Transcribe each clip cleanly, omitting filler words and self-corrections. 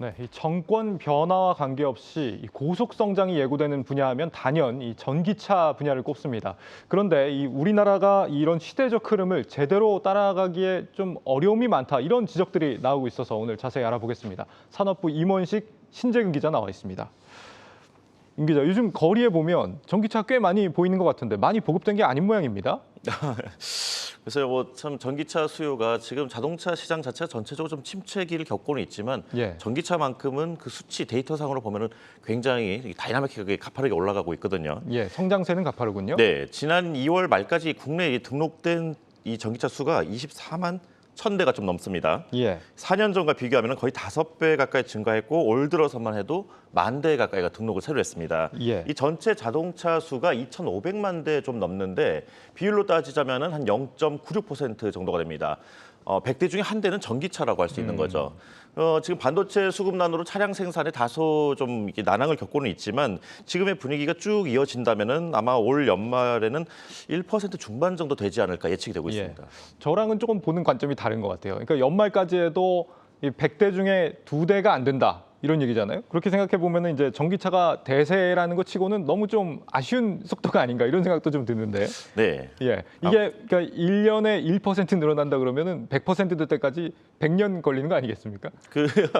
네, 이 정권 변화와 관계없이 이 고속 성장이 예고되는 분야하면 단연 이 전기차 분야를 꼽습니다. 그런데 이 우리나라가 이런 시대적 흐름을 제대로 따라가기에 좀 어려움이 많다, 이런 지적들이 나오고 있어서 오늘 자세히 알아보겠습니다. 산업부 임원식 신재근 기자 나와 있습니다. 임 기자, 요즘 거리에 보면 전기차 꽤 많이 보이는 것 같은데 많이 보급된 게 아닌 모양입니다. 그래서 뭐 참 전기차 수요가 지금 자동차 시장 자체가 전체적으로 좀 침체기를 겪고는 있지만 예. 전기차만큼은 그 수치 데이터상으로 보면은 굉장히 다이나믹하게 가파르게 올라가고 있거든요. 예, 성장세는 가파르군요. 네, 지난 2월 말까지 국내에 등록된 이 전기차 수가 24만 1,000대가 좀 넘습니다. 예. 4년 전과 비교하면 거의 5배 가까이 증가했고 올 들어서만 해도 10,000대 가까이가 등록을 새로 했습니다. 예. 이 전체 자동차 수가 2,500만 대 좀 넘는데 비율로 따지자면 한 0.96% 정도가 됩니다. 100대 중에 한 대는 전기차라고 할 수 있는 거죠. 지금 반도체 수급난으로 차량 생산에 다소 좀 이렇게 난항을 겪고는 있지만 지금의 분위기가 쭉 이어진다면은 아마 올 연말에는 1% 중반 정도 되지 않을까 예측이 되고 있습니다. 예. 저랑은 조금 보는 관점이 다른 것 같아요. 그러니까 연말까지 해도 이 100대 중에 2대가 안 된다, 이런 얘기잖아요. 그렇게 생각해 보면은 이제 전기차가 대세라는 것 치고는 너무 좀 아쉬운 속도가 아닌가, 이런 생각도 좀 드는데. 네. 예. 이게 그러니까 1년에 1% 늘어난다 그러면은 100% 될 때까지 100년 걸리는 거 아니겠습니까?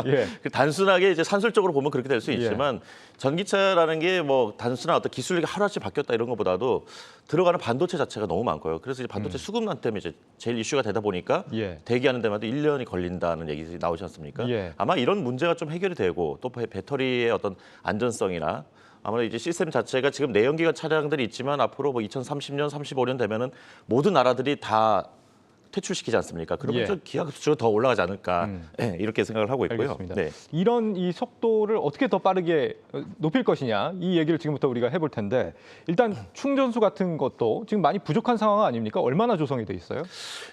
예. 그 단순하게 이제 산술적으로 보면 그렇게 될 수 예. 있지만 전기차라는 게 뭐 단순한 어떤 기술력이 하루아침에 바뀌었다 이런 것보다도 들어가는 반도체 자체가 너무 많고요. 그래서 이제 반도체 수급난 때문에 이제 제일 이슈가 되다 보니까 예. 대기하는 데마다 1년이 걸린다는 얘기 나오지 않습니까? 예. 아마 이런 문제가 좀 해결이 되고 또 배터리의 어떤 안전성이나 아무래도 이제 시스템 자체가 지금 내연기관 차량들이 있지만 앞으로 뭐 2030년, 35년 되면은 모든 나라들이 다 퇴출시키지 않습니까? 그러면 예. 좀 기하급수로 더 올라가지 않을까 예, 이렇게 생각을 하고 있고요. 알겠습니다. 네. 이런 이 속도를 어떻게 더 빠르게 높일 것이냐, 이 얘기를 지금부터 우리가 해볼 텐데, 일단 충전소 같은 것도 지금 많이 부족한 상황 아닙니까? 얼마나 조성이 돼 있어요?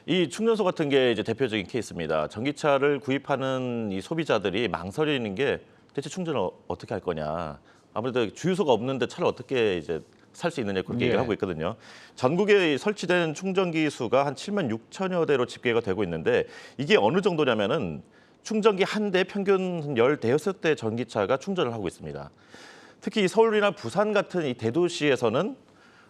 이 충전소 같은 게 이제 대표적인 케이스입니다. 전기차를 구입하는 이 소비자들이 망설이는 게 대체 충전을 어떻게 할 거냐. 아무래도 주유소가 없는데 차를 어떻게 이제 살 수 있느냐 그렇게 예. 얘기를 하고 있거든요. 전국에 설치된 충전기 수가 한 7만 6천여 대로 집계가 되고 있는데 이게 어느 정도냐면은 충전기 한 대 평균 15대 전기차가 충전을 하고 있습니다. 특히 서울이나 부산 같은 이 대도시에서는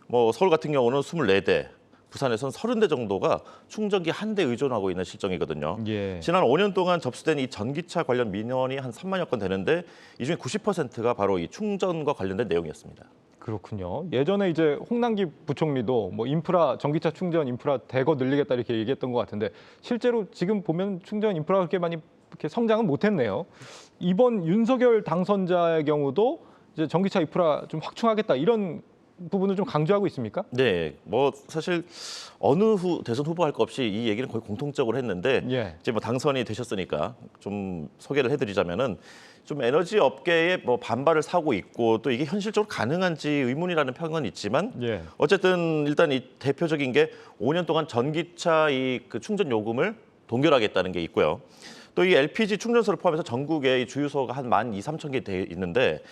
뭐 서울 같은 경우는 24대, 부산에서는 30대 정도가 충전기 한 대 의존하고 있는 실정이거든요. 예. 지난 5년 동안 접수된 이 전기차 관련 민원이 한 3만여 건 되는데 이 중에 90%가 바로 이 충전과 관련된 내용이었습니다. 그렇군요. 예전에 이제 홍남기 부총리도 뭐 인프라, 전기차 충전 인프라 대거 늘리겠다 이렇게 얘기했던 것 같은데, 실제로 지금 보면 충전 인프라가 그렇게 많이 이렇게 성장은 못했네요. 이번 윤석열 당선자의 경우도 이제 전기차 인프라 좀 확충하겠다, 이런 부분을 좀 강조하고 있습니까? 네, 뭐 사실 어느 대선 후보 할 것 없이 이 얘기는 거의 공통적으로 했는데 예. 이제 뭐 당선이 되셨으니까 좀 소개를 해드리자면은 좀 에너지 업계에 뭐 반발을 사고 있고 또 이게 현실적으로 가능한지 의문이라는 평은 있지만 예. 어쨌든 일단 이 대표적인 게 5년 동안 전기차 이 그 충전 요금을 동결하겠다는 게 있고요. 또 이 LPG 충전소를 포함해서 전국에 이 주유소가 한 12,300개 돼 있는데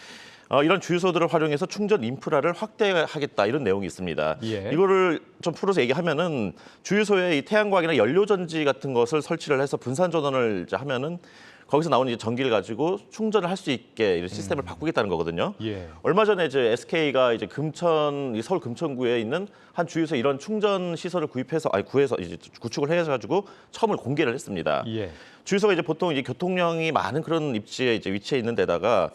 이런 주유소들을 활용해서 충전 인프라를 확대하겠다 이런 내용이 있습니다. 예. 이거를 좀 풀어서 얘기하면은 주유소에 이 태양광이나 연료전지 같은 것을 설치를 해서 분산 전원을 이제 하면은 거기서 나오는 이제 전기를 가지고 충전을 할 수 있게 이런 시스템을 바꾸겠다는 거거든요. 예. 얼마 전에 이제 SK가 이제 서울 금천구에 있는 한 주유소에 이런 충전 시설을 구해서 이제 구축을 해가지고 처음을 공개를 했습니다. 예. 주유소가 이제 보통 이제 교통량이 많은 그런 입지에 이제 위치해 있는 데다가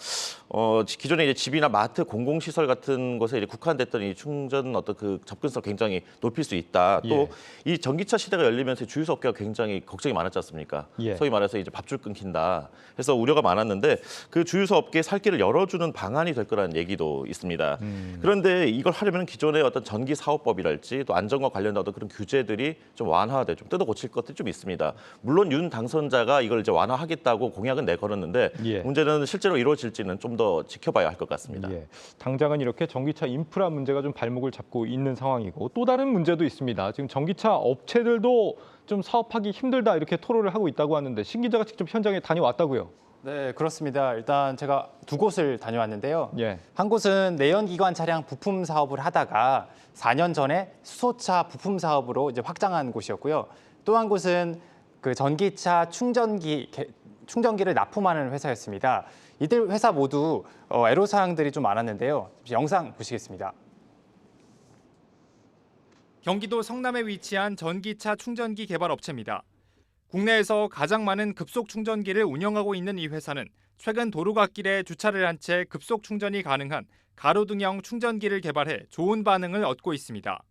기존에 이제 집이나 마트 공공시설 같은 곳에 이제 국한됐던 이 충전 어떤 그 접근성을 굉장히 높일 수 있다. 또 이 전기차 시대가 열리면서 주유소 업계가 굉장히 걱정이 많았지 않습니까? 예. 소위 말해서 이제 밥줄 끊긴다 해서 우려가 많았는데 그 주유소 업계의 살 길을 열어주는 방안이 될 거라는 얘기도 있습니다. 그런데 이걸 하려면 기존의 어떤 전기 사업법이랄지 또 안전과 관련된 어떤 그런 규제들이 좀 완화돼 좀 뜯어 고칠 것들이 좀 있습니다. 물론 윤 당선자가 이걸 이제 완화하겠다고 공약은 내걸었는데 예. 문제는 실제로 이루어질지는 좀 더 지켜봐야 할 것 같습니다. 예. 당장은 이렇게 전기차 인프라 문제가 좀 발목을 잡고 있는 상황이고, 또 다른 문제도 있습니다. 지금 전기차 업체들도 좀 사업하기 힘들다, 이렇게 토로를 하고 있다고 하는데, 신 기자가 직접 현장에 다녀왔다고요? 네, 그렇습니다. 일단 제가 두 곳을 다녀왔는데요. 예. 한 곳은 내연기관 차량 부품 사업을 하다가 4년 전에 수소차 부품 사업으로 이제 확장한 곳이었고요. 또 한 곳은 그 전기차 충전기 충전기를 납품하는 회사였습니다. 이들 회사 모두 애로사항들이 좀 많았는데요. 영상 보시겠습니다. 경기도 성남에 위치한 전기차 충전기 개발 업체입니다. 국내에서 가장 많은 급속 충전기를 운영하고 있는 이 회사는 최근 도로갓길에 주차를 한 채 급속 충전이 가능한 가로등형 충전기를 개발해 좋은 반응을 얻고 있습니다.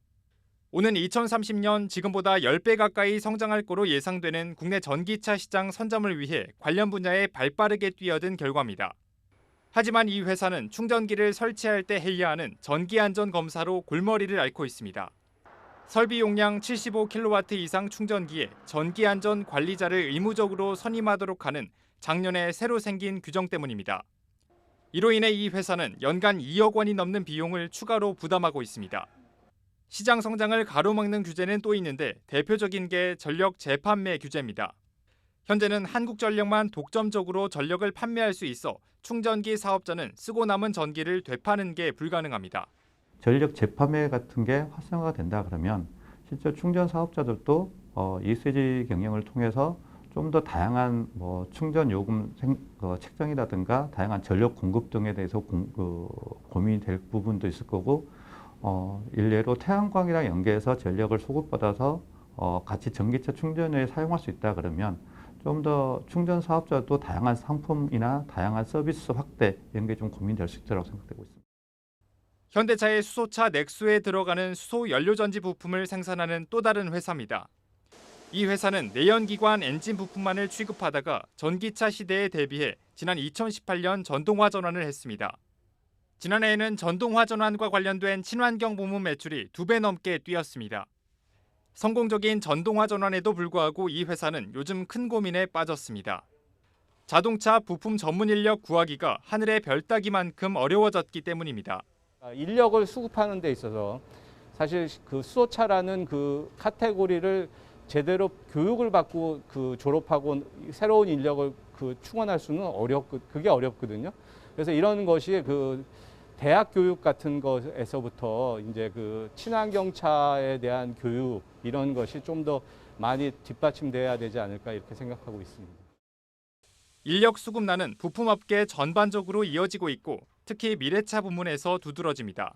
오는 2030년 지금보다 10배 가까이 성장할 거로 예상되는 국내 전기차 시장 선점을 위해 관련 분야에 발빠르게 뛰어든 결과입니다. 하지만 이 회사는 충전기를 설치할 때 해야 하는 전기안전 검사로 골머리를 앓고 있습니다. 설비 용량 75kW 이상 충전기에 전기안전 관리자를 의무적으로 선임하도록 하는 작년에 새로 생긴 규정 때문입니다. 이로 인해 이 회사는 연간 2억 원이 넘는 비용을 추가로 부담하고 있습니다. 시장 성장을 가로막는 규제는 또 있는데 대표적인 게 전력 재판매 규제입니다. 현재는 한국전력만 독점적으로 전력을 판매할 수 있어 충전기 사업자는 쓰고 남은 전기를 되파는 게 불가능합니다. 전력 재판매 같은 게 활성화가 된다 그러면 실제 충전 사업자들도 ESG 경영을 통해서 좀 더 다양한 충전 요금 책정이라든가 다양한 전력 공급 등에 대해서 고민이 될 부분도 있을 거고 일례로 태양광이랑 연계해서 전력을 소급받아서 같이 전기차 충전에 사용할 수 있다 그러면 좀 더 충전 사업자도 다양한 상품이나 다양한 서비스 확대 이런 게 좀 고민될 수 있다고 생각되고 있습니다. 현대차의 수소차 넥소에 들어가는 수소 연료전지 부품을 생산하는 또 다른 회사입니다. 이 회사는 내연기관 엔진 부품만을 취급하다가 전기차 시대에 대비해 지난 2018년 전동화 전환을 했습니다. 지난해에는 전동화 전환과 관련된 친환경 부문 매출이 2배 넘게 뛰었습니다. 성공적인 전동화 전환에도 불구하고 이 회사는 요즘 큰 고민에 빠졌습니다. 자동차 부품 전문 인력 구하기가 하늘의 별 따기만큼 어려워졌기 때문입니다. 인력을 수급하는 데 있어서 사실 그 수소차라는 그 카테고리를 제대로 교육을 받고 졸업하고 새로운 인력을 충원할 수는 그게 어렵거든요. 그래서 이런 것이 대학 교육 같은 것에서부터 이제 친환경차에 대한 교육 이런 것이 좀 더 많이 뒷받침돼야 되지 않을까 이렇게 생각하고 있습니다. 인력 수급난은 부품업계 전반적으로 이어지고 있고 특히 미래차 부문에서 두드러집니다.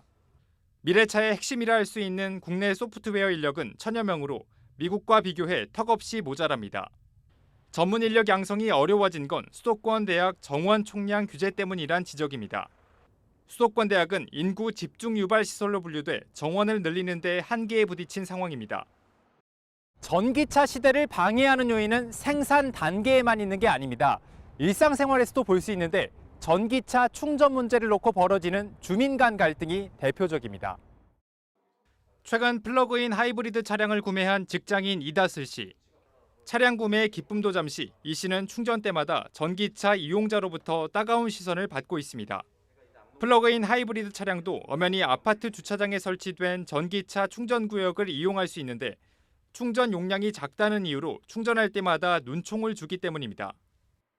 미래차의 핵심이라 할 수 있는 국내 소프트웨어 인력은 1000여 명으로 미국과 비교해 턱없이 모자랍니다. 전문 인력 양성이 어려워진 건 수도권 대학 정원 총량 규제 때문이란 지적입니다. 수도권 대학은 인구 집중 유발 시설로 분류돼 정원을 늘리는 데 한계에 부딪힌 상황입니다. 전기차 시대를 방해하는 요인은 생산 단계에만 있는 게 아닙니다. 일상생활에서도 볼 수 있는데 전기차 충전 문제를 놓고 벌어지는 주민 간 갈등이 대표적입니다. 최근 플러그인 하이브리드 차량을 구매한 직장인 이다슬 씨. 차량 구매의 기쁨도 잠시 이 씨는 충전 때마다 전기차 이용자로부터 따가운 시선을 받고 있습니다. 플러그인 하이브리드 차량도 엄연히 아파트 주차장에 설치된 전기차 충전 구역을 이용할 수 있는데 충전 용량이 작다는 이유로 충전할 때마다 눈총을 주기 때문입니다.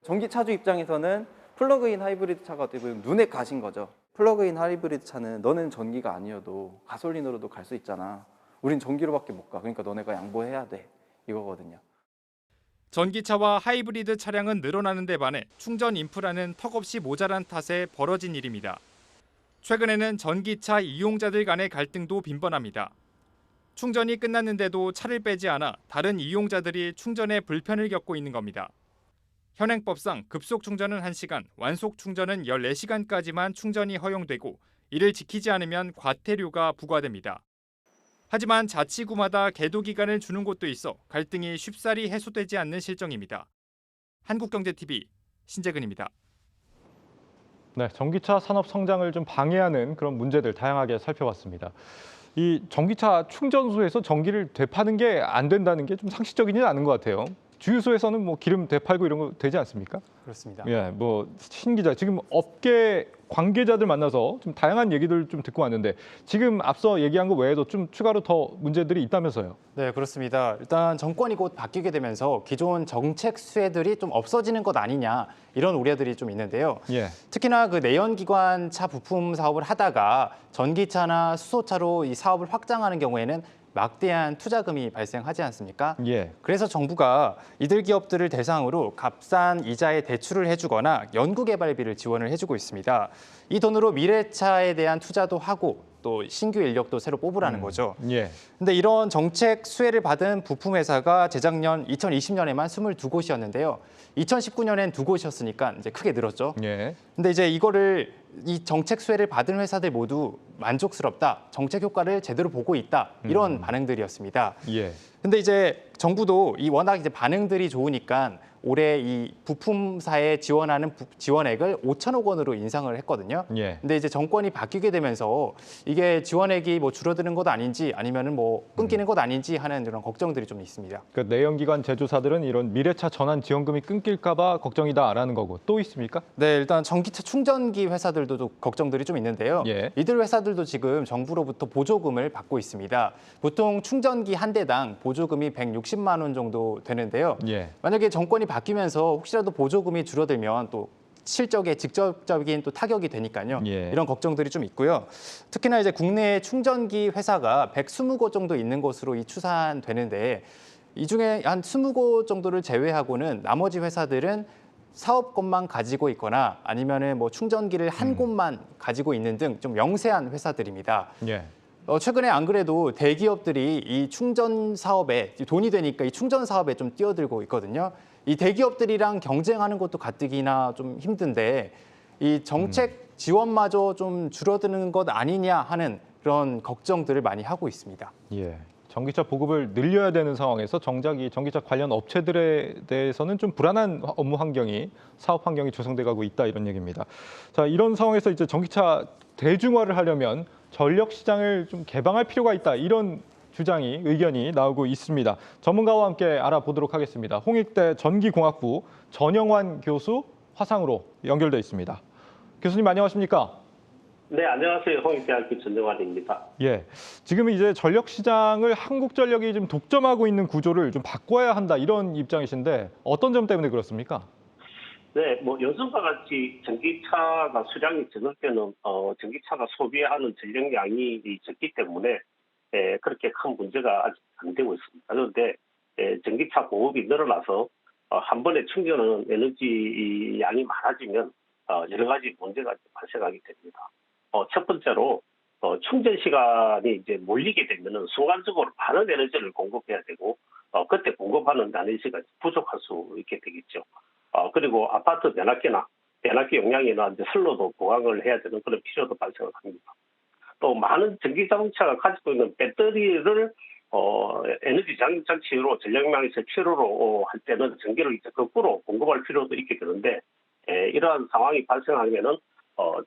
전기차주 입장에서는 플러그인 하이브리드 차가 어떻게 보면 눈에 가신 거죠. 플러그인 하이브리드 차는 너는 전기가 아니어도 가솔린으로도 갈 수 있잖아. 우린 전기로밖에 못 가. 그러니까 너네가 양보해야 돼. 이거거든요. 전기차와 하이브리드 차량은 늘어나는 데 반해 충전 인프라는 턱없이 모자란 탓에 벌어진 일입니다. 최근에는 전기차 이용자들 간의 갈등도 빈번합니다. 충전이 끝났는데도 차를 빼지 않아 다른 이용자들이 충전에 불편을 겪고 있는 겁니다. 현행법상 급속 충전은 1시간, 완속 충전은 14시간까지만 충전이 허용되고 이를 지키지 않으면 과태료가 부과됩니다. 하지만 자치구마다 계도 기간을 주는 곳도 있어 갈등이 쉽사리 해소되지 않는 실정입니다. 한국경제TV 신재근입니다. 네, 전기차 산업 성장을 좀 방해하는 그런 문제들 다양하게 살펴봤습니다. 이 전기차 충전소에서 전기를 되파는 게 안 된다는 게 좀 상식적이지는 않은 것 같아요. 주유소에서는 뭐 기름 되팔고 이런 거 되지 않습니까? 그렇습니다. 예, 신 기자 지금 업계 관계자들 만나서 좀 다양한 얘기들 좀 듣고 왔는데 지금 앞서 얘기한 거 외에도 좀 추가로 더 문제들이 있다면서요? 네, 그렇습니다. 일단 정권이 곧 바뀌게 되면서 기존 정책 수혜들이 좀 없어지는 것 아니냐 이런 우려들이 좀 있는데요. 예. 특히나 내연기관 차 부품 사업을 하다가 전기차나 수소차로 이 사업을 확장하는 경우에는 막대한 투자금이 발생하지 않습니까? 예. 그래서 정부가 이들 기업들을 대상으로 값싼 이자에 대출을 해주거나 연구개발비를 지원을 해주고 있습니다. 이 돈으로 미래차에 대한 투자도 하고 또 신규 인력도 새로 뽑으라는 거죠. 예. 근데 이런 정책 수혜를 받은 부품회사가 재작년 2020년에만 22곳이었는데요. 2019년엔 2곳이었으니까 이제 크게 늘었죠. 예. 근데 이제 이 정책 수혜를 받은 회사들 모두 만족스럽다, 정책 효과를 제대로 보고 있다 이런 반응들이었습니다. 예. 근데 이제 정부도 이 워낙 이제 반응들이 좋으니까 올해 이 부품사에 지원하는 지원액을 5천억 원으로 인상을 했거든요. 예. 근데 이제 정권이 바뀌게 되면서 이게 지원액이 뭐 줄어드는 것 아닌지 아니면은 뭐 끊기는 것 아닌지 하는 그런 걱정들이 좀 있습니다. 그 내연기관 제조사들은 이런 미래차 전환 지원금이 끊길까 봐 걱정이다라는 거고 또 있습니까? 네, 일단 전기차 충전기 회사들도 좀 걱정들이 좀 있는데요. 예. 이들 회사들도 지금 정부로부터 보조금을 받고 있습니다. 보통 충전기 한 대당 보조금이 160만 원 정도 되는데요. 예. 만약에 정권이 바뀌면서 혹시라도 보조금이 줄어들면 또 실적에 직접적인 또 타격이 되니까요. 예. 이런 걱정들이 좀 있고요. 특히나 이제 국내 충전기 회사가 120곳 정도 있는 것으로 추산되는데 이 중에 한 20곳 정도를 제외하고는 나머지 회사들은 사업권만 가지고 있거나 아니면은 뭐 충전기를 한 곳만 가지고 있는 등 좀 영세한 회사들입니다. 예. 최근에 안 그래도 대기업들이 이 충전 사업에 돈이 되니까 이 충전 사업에 좀 뛰어들고 있거든요. 이 대기업들이랑 경쟁하는 것도 가뜩이나 좀 힘든데 이 정책 지원마저 좀 줄어드는 것 아니냐 하는 그런 걱정들을 많이 하고 있습니다. 예. 전기차 보급을 늘려야 되는 상황에서 정작 이 전기차 관련 업체들에 대해서는 좀 불안한 업무 환경이, 사업 환경이 조성돼 가고 있다 이런 얘기입니다. 자, 이런 상황에서 이제 전기차 대중화를 하려면 전력 시장을 좀 개방할 필요가 있다 이런 주장이, 의견이 나오고 있습니다. 전문가와 함께 알아보도록 하겠습니다. 홍익대 전기공학부 전영환 교수 화상으로 연결돼 있습니다. 교수님 안녕하십니까? 네, 안녕하세요. 홍익대학교 전영환입니다. 예, 지금 이제 전력 시장을 한국전력이 좀 독점하고 있는 구조를 좀 바꿔야 한다 이런 입장이신데 어떤 점 때문에 그렇습니까? 네, 뭐 요즘과 같이 전기차가 수량이 적을 때는 전기차가 소비하는 전력량이 적기 때문에 그렇게 큰 문제가 아직 안 되고 있습니다. 그런데 전기차 보급이 늘어나서 한 번에 충전하는 에너지 양이 많아지면 여러 가지 문제가 발생하게 됩니다. 첫 번째로 충전 시간이 이제 몰리게 되면은 순간적으로 많은 에너지를 공급해야 되고 그때 공급하는 에너지가 부족할 수 있게 되겠죠. 그리고 아파트 변압기 용량이나 이제 슬로도 보강을 해야 되는 그런 필요도 발생을 합니다. 또 많은 전기 자동차가 가지고 있는 배터리를 에너지 장치로 전력망에서 필요로 할 때는 전기를 이제 거꾸로 공급할 필요도 있게 되는데 이러한 상황이 발생하면은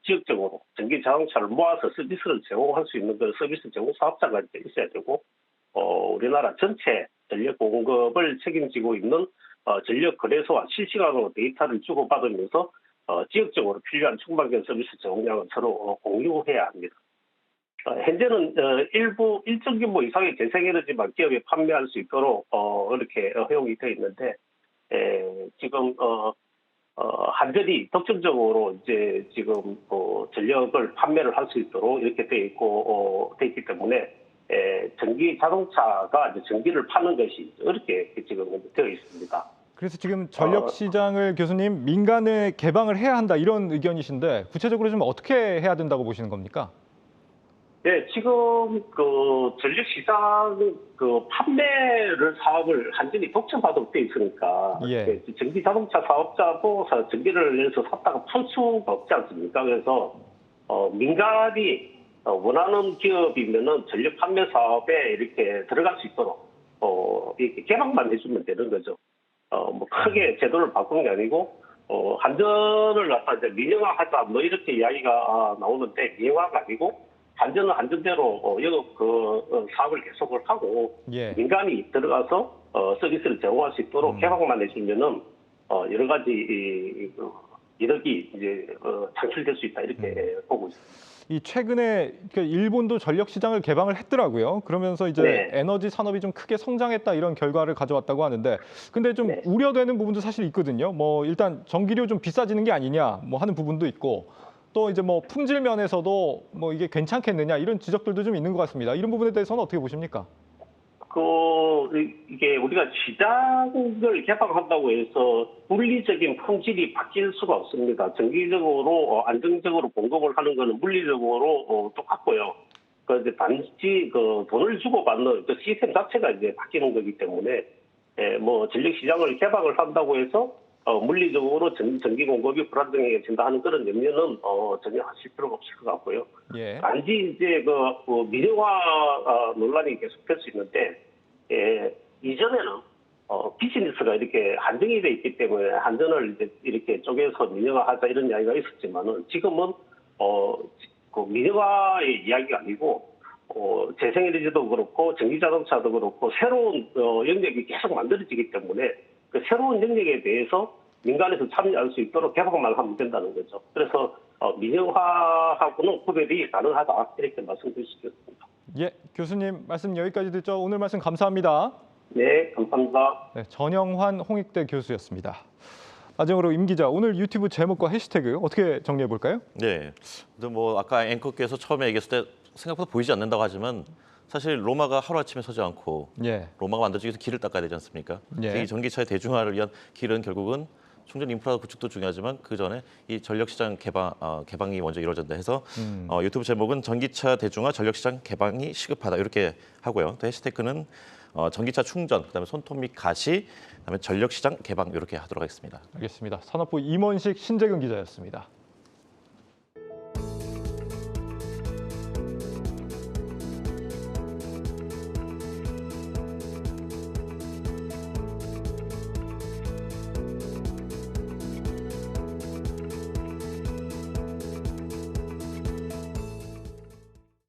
지역적으로 전기 자동차를 모아서 서비스를 제공할 수 있는 그 서비스 제공 사업자가 이제 있어야 되고 우리나라 전체 전력 공급을 책임지고 있는 전력 거래소와 실시간으로 데이터를 주고받으면서 지역적으로 필요한 충만경 서비스 제공량을 서로 공유해야 합니다. 현재는 일정 규모 이상의 재생에너지만 기업에 판매할 수 있도록 이렇게 허용이 되어 있는데 지금 한전이 독점적으로 이제 지금 전력을 판매를 할 수 있도록 이렇게 되어 있기 때문에 전기 자동차가 이제 전기를 파는 것이 어렵게 지금 되어 있습니다. 그래서 지금 전력 시장을 교수님 민간에 개방을 해야 한다 이런 의견이신데 구체적으로 좀 어떻게 해야 된다고 보시는 겁니까? 네, 지금 그 전력 시장 그 판매를 사업을 한전이 독점하도록 돼 있으니까 예. 전기 자동차 사업자도 전기를 내서 샀다가 팔 수가 없지 않습니까? 그래서 민간이 원하는 기업이면은 전력 판매 사업에 이렇게 들어갈 수 있도록 이렇게 개방만 해주면 되는 거죠. 뭐 크게 제도를 바꾸는 게 아니고 한전을 갖다 이제 민영화하자 뭐 이렇게 이야기가 나오는데 민영화가 아니고 한전은 한전대로 영업 사업을 계속을 하고 예. 민간이 들어가서 서비스를 제공할 수 있도록 개방만 해주면은 여러 가지 이득이 이제 창출될 수 있다 이렇게 보고 있습니다. 이 최근에 일본도 전력 시장을 개방을 했더라고요. 그러면서 이제 네. 에너지 산업이 좀 크게 성장했다 이런 결과를 가져왔다고 하는데, 근데 좀 네. 우려되는 부분도 사실 있거든요. 뭐 일단 전기료 좀 비싸지는 게 아니냐, 뭐 하는 부분도 있고, 또 이제 뭐 품질 면에서도 뭐 이게 괜찮겠느냐 이런 지적들도 좀 있는 것 같습니다. 이런 부분에 대해서는 어떻게 보십니까? 이게 우리가 시장을 개방한다고 해서 물리적인 품질이 바뀔 수가 없습니다. 정기적으로 안정적으로 공급을 하는 것은 물리적으로 똑같고요. 그런데 단지 돈을 주고 받는 그 시스템 자체가 이제 바뀌는 거기 때문에 뭐 전력 시장을 개방을 한다고 해서 물리적으로 전기 공급이 불안정해진다 하는 그런 염려는 전혀 하실 필요가 없을 것 같고요. 예. 단지 이제 민영화 논란이 계속될 수 있는데 이전에는 비즈니스가 이렇게 한정이 돼 있기 때문에 한전을 이제 이렇게 쪼개서 민영화하자 이런 이야기가 있었지만은 지금은 그 민영화의 이야기가 아니고 재생에너지도 그렇고 전기자동차도 그렇고 새로운 영역이 계속 만들어지기 때문에 그 새로운 영역에 대해서 민간에서 참여할 수 있도록 개방만 하면 된다는 거죠. 그래서 민영화하고는 구별이 가능하다 이렇게 말씀드릴 수 있겠습니다. 예, 교수님 말씀 여기까지 듣죠. 오늘 말씀 감사합니다. 네, 감사합니다. 네, 전영환 홍익대 교수였습니다. 마지막으로 임 기자, 오늘 유튜브 제목과 해시태그 어떻게 정리해 볼까요? 네. 근데 뭐 아까 앵커께서 처음에 얘기했을 때 생각보다 보이지 않는다고 하지만 사실 로마가 하루아침에 서지 않고 로마가 만들어지기 위해서 길을 닦아야 되지 않습니까? 예. 이 전기차의 대중화를 위한 길은 결국은 충전 인프라 구축도 중요하지만 그 전에 이 전력시장 개방이 먼저 이루어진다 해서 유튜브 제목은 전기차 대중화 전력시장 개방이 시급하다 이렇게 하고요. 또 해시태그는 전기차 충전, 그다음에 손톱 및 가시, 그다음에 전력시장 개방 이렇게 하도록 하겠습니다. 알겠습니다. 산업부 임원식 신재근 기자였습니다.